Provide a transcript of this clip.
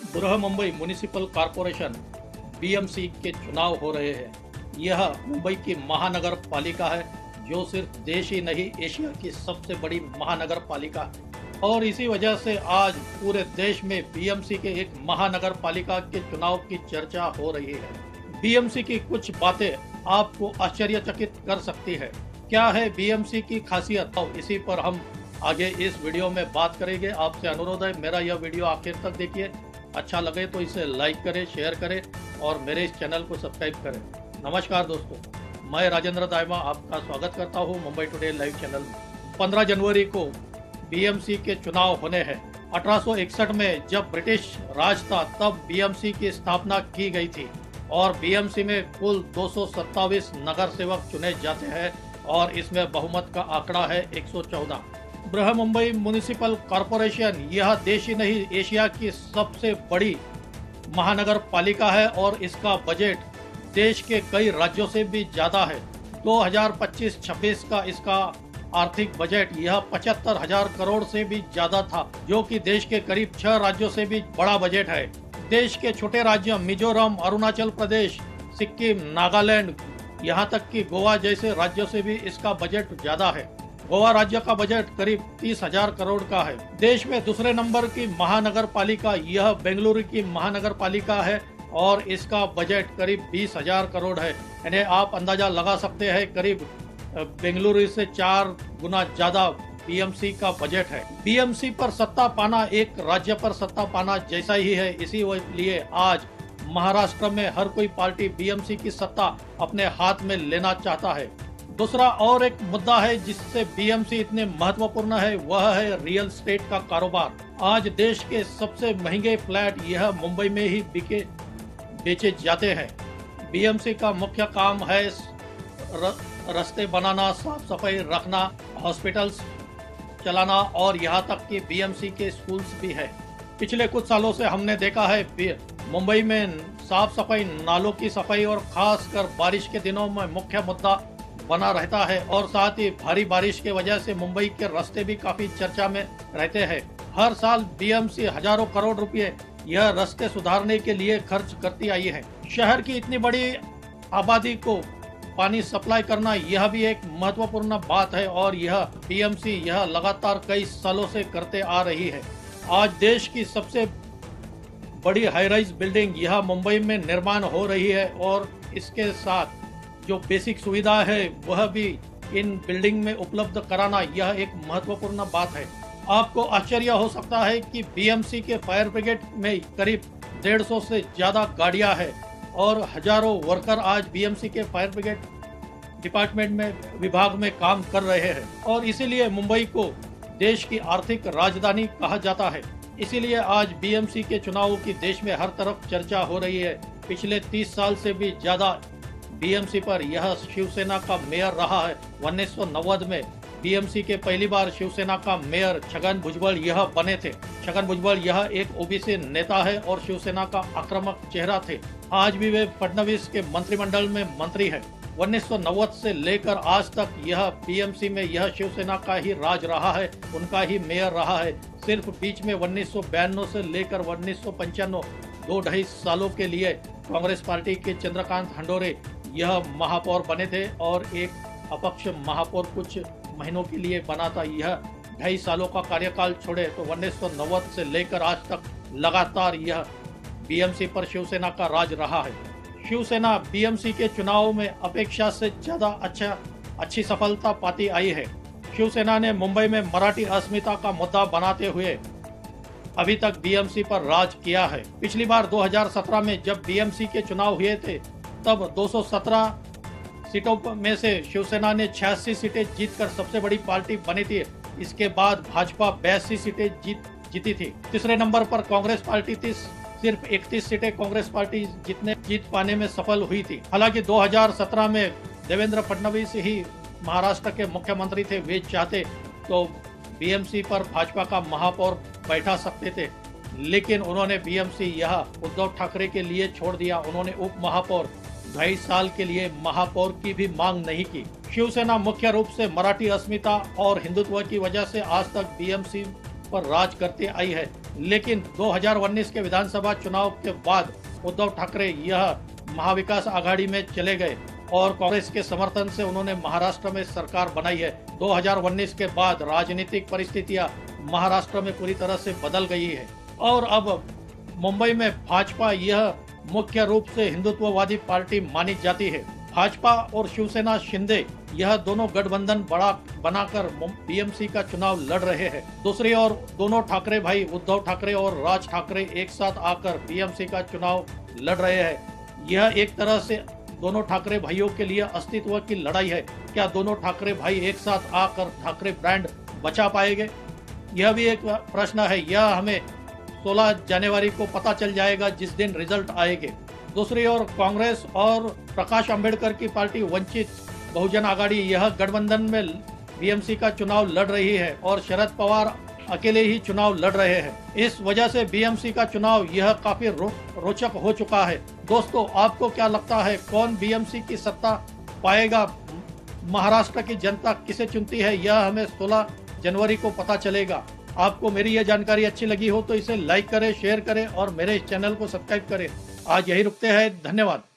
Brihanmumbai municipal corporation BMC के चुनाव हो रहे हैं। यह मुंबई की महानगर पालिका है जो सिर्फ देश ही नहीं एशिया की सबसे बड़ी महानगर पालिका है और इसी वजह से आज पूरे देश में बीएमसी के एक महानगर पालिका के चुनाव की चर्चा हो रही है। बीएमसी की कुछ बातें आपको आश्चर्यचकित कर सकती है। क्या है बीएमसी की खासियत, तो इसी पर हम आगे इस वीडियो में बात करेंगे। आपसे अनुरोध है मेरा यह वीडियो आखिर तक देखिए, अच्छा लगे तो इसे लाइक करें, शेयर करें और मेरे इस चैनल को सब्सक्राइब करें। नमस्कार दोस्तों, मैं राजेंद्र दाइमा आपका स्वागत करता हूं मुंबई टुडे लाइव चैनल में। 15 जनवरी को बीएमसी के चुनाव होने हैं। 1861 में जब ब्रिटिश राज था तब बीएमसी की स्थापना की गई थी और बीएमसी में कुल 227 नगर सेवक चुने जाते हैं और इसमें बहुमत का आंकड़ा है 114। बृहमुंबई म्युनिसिपल कॉरपोरेशन यह देश ही नहीं एशिया की सबसे बड़ी महानगर पालिका है और इसका बजट देश के कई राज्यों से भी ज्यादा है। 2025-26 का इसका आर्थिक बजट यह 75,000 करोड़ से भी ज्यादा था, जो कि देश के करीब 6 राज्यों से भी बड़ा बजट है। देश के छोटे राज्यों मिजोरम, अरुणाचल प्रदेश, सिक्किम, नागालैंड, यहाँ तक कि गोवा जैसे राज्यों से भी इसका बजट ज्यादा है। गोवा राज्य का बजट करीब 30,000 करोड़ का है। देश में दूसरे नंबर की महानगर पालिका यह बेंगलुरु की महानगर पालिका है और इसका बजट करीब 20,000 करोड़ है। यानी आप अंदाजा लगा सकते हैं करीब बेंगलुरु से 4 गुना ज्यादा बीएमसी का बजट है। बीएमसी पर सत्ता पाना एक राज्य पर सत्ता पाना जैसा ही है, इसी लिए आज महाराष्ट्र में हर कोई पार्टी बीएमसी की सत्ता अपने हाथ में लेना चाहता है। दूसरा और एक मुद्दा है जिससे बीएमसी इतने महत्वपूर्ण है, वह है रियल एस्टेट का कारोबार। आज देश के सबसे महंगे फ्लैट यह मुंबई में ही बेचे जाते हैं। बीएमसी का मुख्य काम है रास्ते बनाना, साफ सफाई रखना, हॉस्पिटल्स चलाना और यहाँ तक कि बीएमसी के स्कूल्स भी है। पिछले कुछ सालों से हमने देखा है मुंबई में साफ सफाई, नालों की सफाई और खासकर बारिश के दिनों में मुख्य मुद्दा बना रहता है और साथ ही भारी बारिश के वजह से मुंबई के रास्ते भी काफी चर्चा में रहते हैं। हर साल बीएमसी हजारों करोड़ रुपए यह रास्ते सुधारने के लिए खर्च करती आई है। शहर की इतनी बड़ी आबादी को पानी सप्लाई करना यह भी एक महत्वपूर्ण बात है और यह बीएमसी यह लगातार कई सालों से करते आ रही है। आज देश की सबसे बड़ी हाई राइज बिल्डिंग यह मुंबई में निर्माण हो रही है और इसके साथ जो बेसिक सुविधा है वह भी इन बिल्डिंग में उपलब्ध कराना यह एक महत्वपूर्ण बात है। आपको आश्चर्य हो सकता है कि बीएमसी के फायर ब्रिगेड में करीब 150 से ज्यादा गाड़ियां हैं और हजारों वर्कर आज बीएमसी के फायर ब्रिगेड डिपार्टमेंट में विभाग में काम कर रहे हैं और इसीलिए मुंबई को देश की आर्थिक राजधानी कहा जाता है। इसीलिए आज बीएमसी के चुनावों की देश में हर तरफ चर्चा हो रही है। पिछले 30 साल से भी ज्यादा बीएमसी पर यह शिवसेना का मेयर रहा है। 1990 में बीएमसी के पहली बार शिवसेना का मेयर छगन भुजबल यह बने थे। छगन भुजबल यह एक ओबीसी नेता है और शिवसेना का आक्रामक चेहरा थे। आज भी वे फडणवीस के मंत्रिमंडल में मंत्री है। 1990 से लेकर आज तक यह बीएमसी में यह शिवसेना का ही राज रहा है, उनका ही मेयर रहा है। सिर्फ बीच में 1992 से लेकर 1995 2-2.5 सालों के लिए कांग्रेस पार्टी के चंद्रकांत हंडोरे यह महापौर बने थे और एक अपक्ष महापौर कुछ महीनों के लिए बना था। यह 2.5 सालों का कार्यकाल छोड़े तो 1990 से लेकर आज तक लगातार यह बीएमसी पर शिवसेना का राज रहा है। शिवसेना बीएमसी के चुनाव में अपेक्षा से ज्यादा अच्छी सफलता पाती आई है। शिवसेना ने मुंबई में मराठी अस्मिता का मुद्दा बनाते हुए अभी तक बीएमसी पर राज किया है। पिछली बार 2017 में जब बीएमसी के चुनाव हुए थे तब 217 सीटों में से शिवसेना ने 86 सीटें जीतकर सबसे बड़ी पार्टी बनी थी। इसके बाद भाजपा 82 सीटें जीती थी। तीसरे नंबर पर कांग्रेस पार्टी थी, सिर्फ 31 सीटें कांग्रेस पार्टी जीत पाने में सफल हुई थी। हालांकि 2017 में देवेंद्र फडणवीस ही महाराष्ट्र के मुख्यमंत्री थे। वे चाहते तो बीएमसी पर भाजपा का महापौर बैठा सकते थे, लेकिन उन्होंने बीएमसी यह उद्धव ठाकरे के लिए छोड़ दिया। उन्होंने उप महापौर 2.5 साल के लिए महापौर की भी मांग नहीं की। शिवसेना मुख्य रूप से मराठी अस्मिता और हिंदुत्व की वजह से आज तक बीएमसी पर राज करती आई है। लेकिन 2019 के विधानसभा चुनाव के बाद उद्धव ठाकरे यह महाविकास आघाड़ी में चले गए और कांग्रेस के समर्थन से उन्होंने महाराष्ट्र में सरकार बनाई है। 2019 के बाद राजनीतिक परिस्थितियां महाराष्ट्र में पूरी तरह से बदल गई है और अब मुंबई में भाजपा यह मुख्य रूप से हिंदुत्ववादी पार्टी मानी जाती है। भाजपा और शिवसेना शिंदे यह दोनों गठबंधन बड़ा बनाकर बीएमसी का चुनाव लड़ रहे हैं। दूसरी ओर दोनों ठाकरे भाई उद्धव ठाकरे और राज ठाकरे एक साथ आकर बीएमसी का चुनाव लड़ रहे हैं। यह एक तरह से दोनों ठाकरे भाइयों के लिए अस्तित्व की लड़ाई है। क्या दोनों ठाकरे भाई एक साथ आकर ठाकरे ब्रांड बचा पाएंगे? यह भी एक प्रश्न है। यह हमें 16 जनवरी को पता चल जाएगा जिस दिन रिजल्ट आएंगे। दूसरी ओर कांग्रेस और प्रकाश अंबेडकर की पार्टी वंचित बहुजन आघाड़ी यह गठबंधन में बीएमसी का चुनाव लड़ रही है और शरद पवार अकेले ही चुनाव लड़ रहे हैं। इस वजह से बीएमसी का चुनाव यह काफी रोचक हो चुका है। दोस्तों, आपको क्या लगता है कौन बीएमसी की सत्ता पाएगा? महाराष्ट्र की जनता किसे चुनती है यह हमें 16 जनवरी को पता चलेगा। आपको मेरी यह जानकारी अच्छी लगी हो तो इसे लाइक करें, शेयर करें और मेरे इस चैनल को सब्सक्राइब करें। आज यही रुकते हैं। धन्यवाद।